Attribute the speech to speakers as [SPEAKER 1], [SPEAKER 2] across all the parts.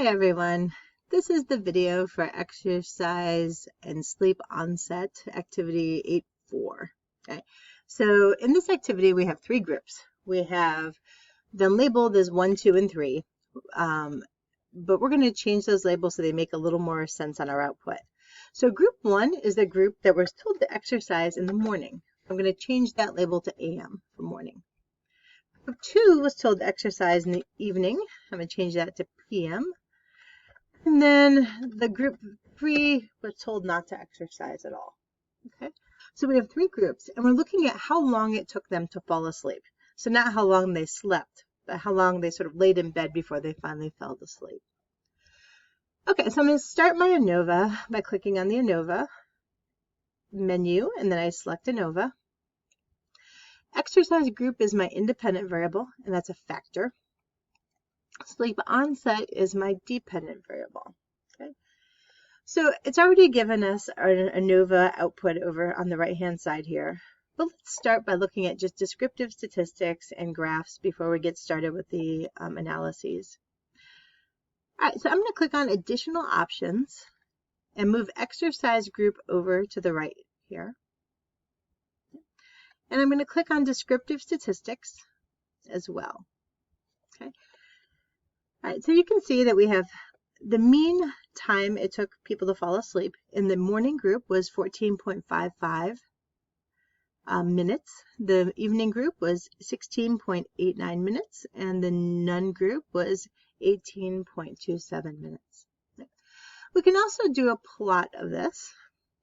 [SPEAKER 1] Hi everyone, this is the video for exercise and sleep onset activity 8.4. Okay, so in this activity we have three groups. We have them labeled as 1, 2, and 3, but we're going to change those labels so they make a little more sense on our output. So group 1 is the group that was told to exercise in the morning. I'm going to change that label to AM for morning. Group 2 was told to exercise in the evening. I'm going to change that to PM. And then the group 3 was told not to exercise at all. Okay, so we have three groups, and we're looking at how long it took them to fall asleep. So not how long they slept, but how long they sort of laid in bed before they finally fell asleep. Okay, so I'm going to start my ANOVA by clicking on the ANOVA menu, and then I select ANOVA. Exercise group is my independent variable, and that's a factor. Sleep onset is my dependent variable. Okay, so it's already given us our ANOVA output over on the right hand side here. But let's start by looking at just descriptive statistics and graphs before we get started with the analyses. All right, so I'm going to click on additional options and move exercise group over to the right here. And I'm going to click on descriptive statistics as well. Okay. All right, so you can see that we have the mean time it took people to fall asleep in the morning group was 14.55 minutes. The evening group was 16.89 minutes, and the none group was 18.27 minutes. We can also do a plot of this.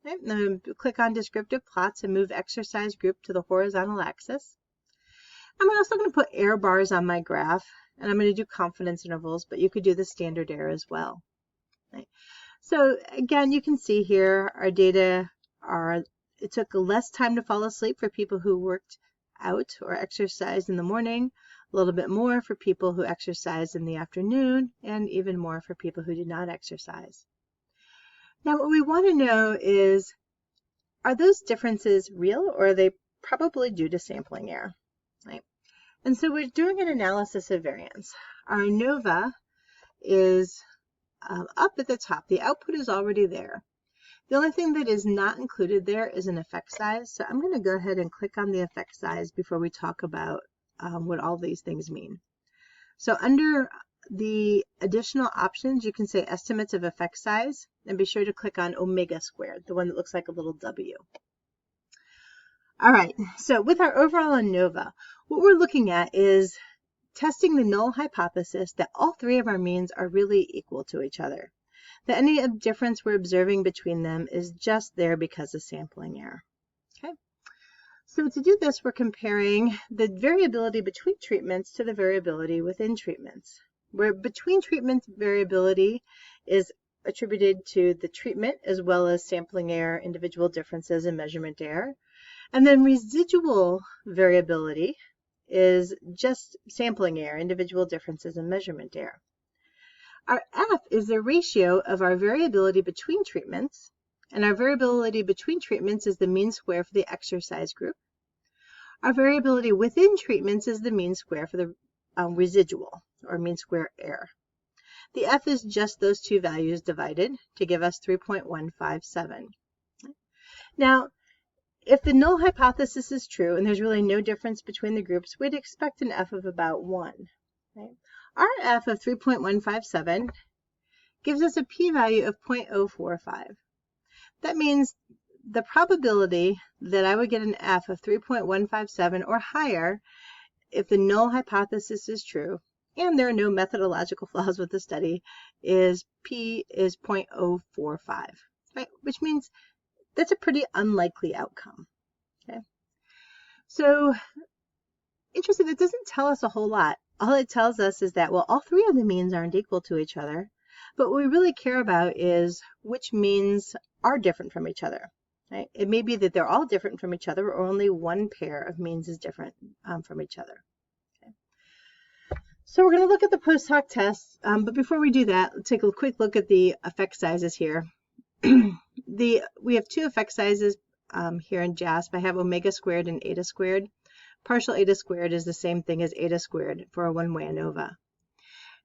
[SPEAKER 1] Okay, now click on descriptive plots and move exercise group to the horizontal axis. I'm also going to put error bars on my graph, and I'm going to do confidence intervals, but you could do the standard error as well. Right. So again, you can see here our data are, it took less time to fall asleep for people who worked out or exercised in the morning, a little bit more for people who exercised in the afternoon, and even more for people who did not exercise. Now what we want to know is, are those differences real, or are they probably due to sampling error? Right. And so we're doing an analysis of variance. Our ANOVA is up at the top. The output is already there. The only thing that is not included there is an effect size. So I'm going to go ahead and click on the effect size before we talk about what all these things mean. So under the additional options, you can say estimates of effect size, and be sure to click on omega squared, the one that looks like a little W. All right, so with our overall ANOVA, what we're looking at is testing the null hypothesis that all three of our means are really equal to each other, that any difference we're observing between them is just there because of sampling error. Okay, so to do this, we're comparing the variability between treatments to the variability within treatments, where between treatments variability is attributed to the treatment as well as sampling error, individual differences, and measurement error. And then residual variability is just sampling error, individual differences, and measurement error. Our F is the ratio of our variability between treatments, and our variability between treatments is the mean square for the exercise group. Our variability within treatments is the mean square for the residual, or mean square error. The F is just those two values divided to give us 3.157. Now, if the null hypothesis is true and there's really no difference between the groups, we'd expect an F of about 1. Right? Our F of 3.157 gives us a p-value of 0.045. That means the probability that I would get an F of 3.157 or higher if the null hypothesis is true and there are no methodological flaws with the study is p is 0.045, right? Which means that's a pretty unlikely outcome. Okay, so interesting, it doesn't tell us a whole lot. All it tells us is that, well, all three of the means aren't equal to each other, but what we really care about is which means are different from each other. Right? It may be that they're all different from each other, or only one pair of means is different from each other. Okay. So we're going to look at the post hoc tests, but before we do that, let's take a quick look at the effect sizes here. We have two effect sizes here in JASP. I have omega squared and eta squared. Partial eta squared is the same thing as eta squared for a one-way ANOVA.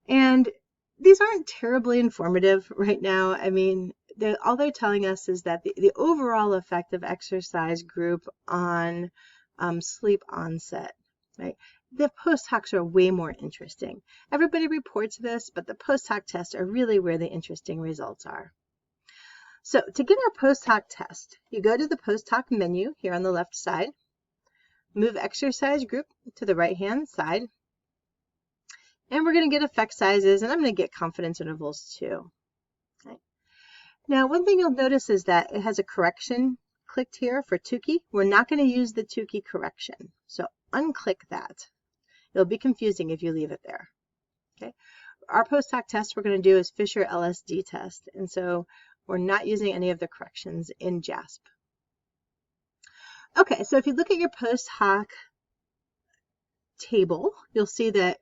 [SPEAKER 1] And these aren't terribly informative right now. I mean, all they're telling us is that the overall effect of exercise group on sleep onset, right? The post hocs are way more interesting. Everybody reports this, but the post hoc tests are really where the interesting results are. So to get our post hoc test, you go to the post hoc menu here on the left side, move exercise group to the right hand side, and we're going to get effect sizes, and I'm going to get confidence intervals too. Okay. Now, one thing you'll notice is that it has a correction clicked here for Tukey. We're not going to use the Tukey correction, so unclick that. It'll be confusing if you leave it there. Okay. Our post hoc test we're going to do is Fisher LSD test, and so we're not using any of the corrections in JASP. Okay, so if you look at your post hoc table, you'll see that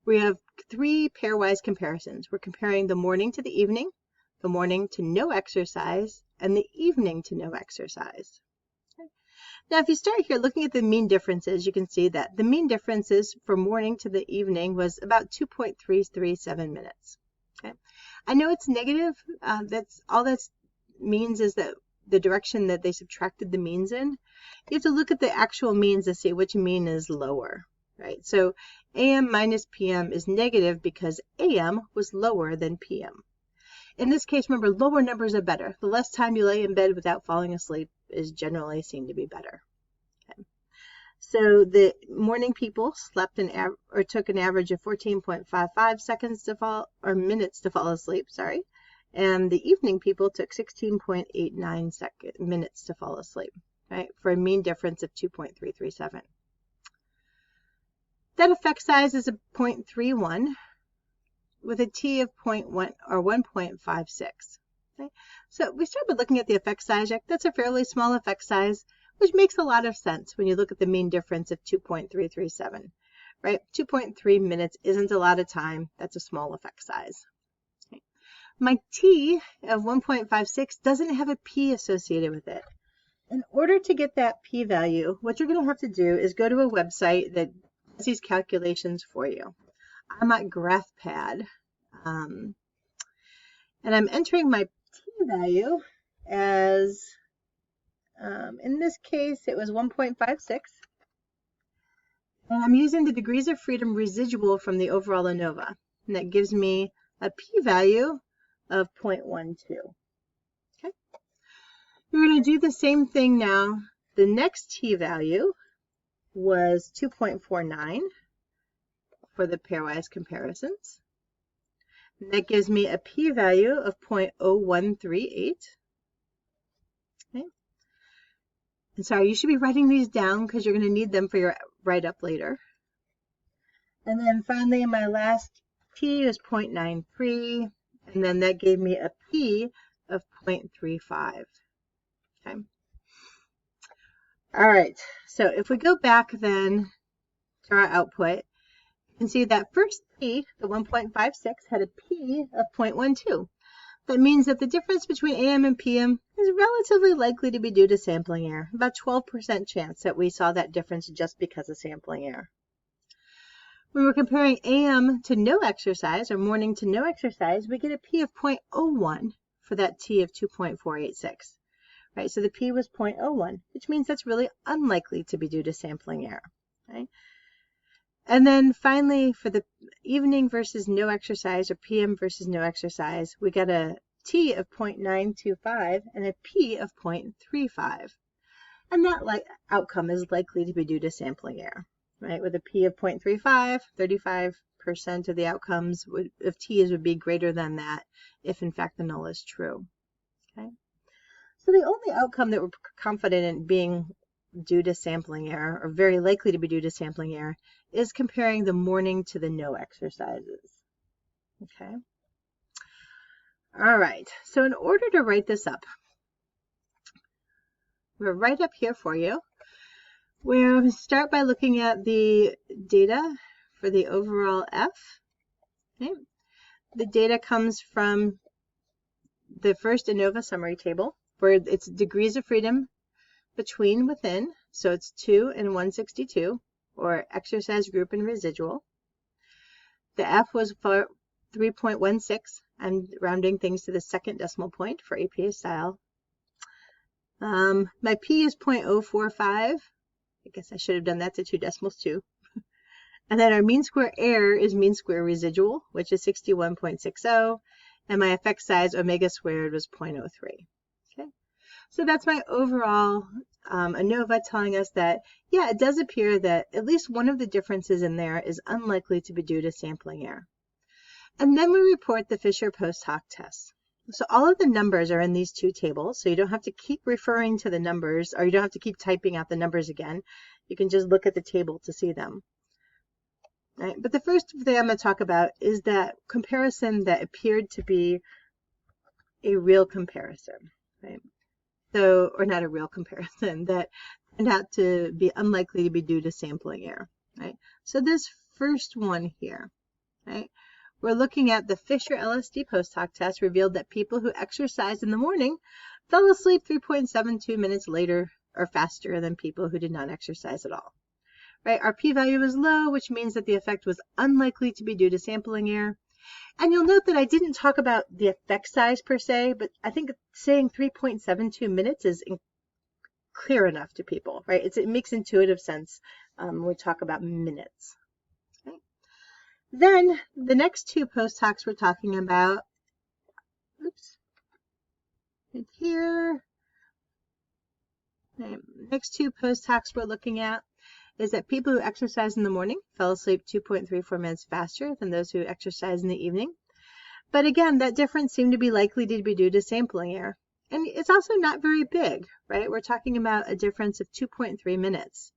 [SPEAKER 1] we have 3 pairwise comparisons. We're comparing the morning to the evening, the morning to no exercise, and the evening to no exercise. Okay. Now, if you start here looking at the mean differences, you can see that the mean differences from morning to the evening was about 2.337 minutes. Okay. I know it's negative. That's all that means is that the direction that they subtracted the means in. You have to look at the actual means to see which mean is lower, right? So AM minus PM is negative because AM was lower than PM. In this case, remember, lower numbers are better. The less time you lay in bed without falling asleep is generally seen to be better. Okay. So the morning people slept or took an average of 14.55 seconds to fall, or minutes to fall asleep, sorry. And the evening people took 16.89 minutes to fall asleep, right? For a mean difference of 2.337. That effect size is a 0.31 with a T of 0.1 or 1.56. Okay? So we start by looking at the effect size. That's a fairly small effect size, which makes a lot of sense when you look at the mean difference of 2.337, right? 2.3 minutes isn't a lot of time. That's a small effect size. Okay. My T of 1.56 doesn't have a P associated with it. In order to get that P value, what you're going to have to do is go to a website that does these calculations for you. I'm at GraphPad, and I'm entering my T value as, in this case, it was 1.56. And I'm using the degrees of freedom residual from the overall ANOVA, and that gives me a p-value of 0.12. Okay. We're going to do the same thing now. The next t-value was 2.49 for the pairwise comparisons. And that gives me a p-value of 0.0138. Okay. And sorry, you should be writing these down because you're going to need them for your write-up later. And then finally, my last t is 0.93, and then that gave me a p of 0.35. Okay. All right, so if we go back then to our output, you can see that first p, the 1.56, had a p of 0.12. That means that the difference between AM and PM is relatively likely to be due to sampling error. About 12% chance that we saw that difference just because of sampling error. When we're comparing AM to no exercise or morning to no exercise, we get a P of 0.01 for that T of 2.486. Right? So the P was 0.01, which means that's really unlikely to be due to sampling error. Right? And then finally, for the evening versus no exercise or PM versus no exercise, we got a T of 0.925 and a P of 0.35. And that outcome is likely to be due to sampling error, right? With a P of 0.35, 35% of the outcomes of T's would be greater than that if in fact the null is true. Okay. So the only outcome that we're confident in being due to sampling error, or very likely to be due to sampling error, is comparing the morning to the no exercises. Okay. All right. So in order to write this up, we'll write up here for you. We'll start by looking at the data for the overall F. Okay. The data comes from the first ANOVA summary table, where it's degrees of freedom between within, so it's 2 and 162, or exercise group and residual. The F was for 3.16. I'm rounding things to the second decimal point for APA style. My P is 0.045. I guess I should have done that to 2 decimals too. And then our mean square error is mean square residual, which is 61.60. And my effect size, omega squared, was 0.03. Okay, so that's my overall ANOVA telling us that, yeah, it does appear that at least one of the differences in there is unlikely to be due to sampling error. And then we report the Fisher post hoc test. So all of the numbers are in these two tables, so you don't have to keep referring to the numbers, or you don't have to keep typing out the numbers again. You can just look at the table to see them. Right? But the first thing I'm going to talk about is that comparison that appeared to be a real comparison, right? So, or not a real comparison, that turned out to be unlikely to be due to sampling error, right? So this first one here, right? We're looking at the Fisher LSD post hoc test revealed that people who exercised in the morning fell asleep 3.72 minutes later or faster than people who did not exercise at all. Right? Our p-value is low, which means that the effect was unlikely to be due to sampling error. And you'll note that I didn't talk about the effect size per se, but I think saying 3.72 minutes is clear enough to people, right? It makes intuitive sense when we talk about minutes. Okay. Then the next two post hocs we're talking about, oops, right here. Okay. Next two post hocs we're looking at is that people who exercise in the morning fell asleep 2.34 minutes faster than those who exercise in the evening. But again, that difference seemed to be likely to be due to sampling error. And it's also not very big, right? We're talking about a difference of 2.3 minutes.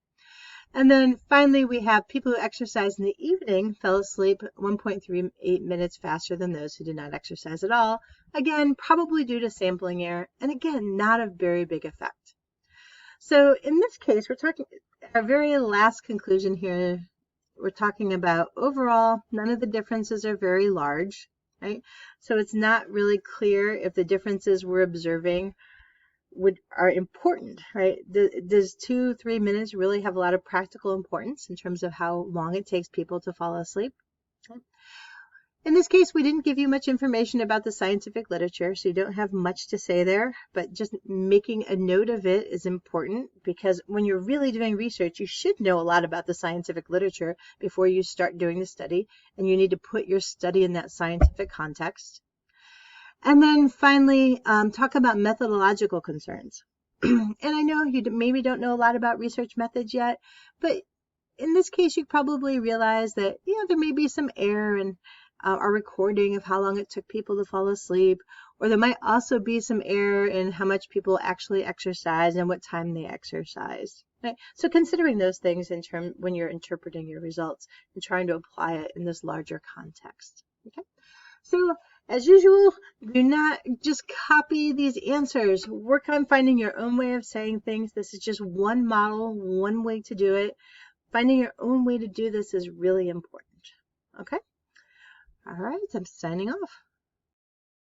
[SPEAKER 1] And then finally, we have people who exercise in the evening fell asleep 1.38 minutes faster than those who did not exercise at all. Again, probably due to sampling error. And again, not a very big effect. So in this case, we're talking, our very last conclusion here, we're talking about overall, none of the differences are very large, right? So it's not really clear if the differences we're observing are important, right? Does 2-3 minutes really have a lot of practical importance in terms of how long it takes people to fall asleep? Okay. In this case, we didn't give you much information about the scientific literature, so you don't have much to say there, but just making a note of it is important because when you're really doing research, you should know a lot about the scientific literature before you start doing the study, and you need to put your study in that scientific context. And then finally, talk about methodological concerns. And I know you maybe don't know a lot about research methods yet, but in this case, you probably realize that, you know, there may be some error in our recording of how long it took people to fall asleep, or there might also be some error in how much people actually exercise and what time they exercise. Right? So considering those things in when you're interpreting your results and trying to apply it in this larger context. Okay? So as usual, do not just copy these answers. Work on finding your own way of saying things. This is just one model, one way to do it. Finding your own way to do this is really important. Okay? All right, I'm signing off.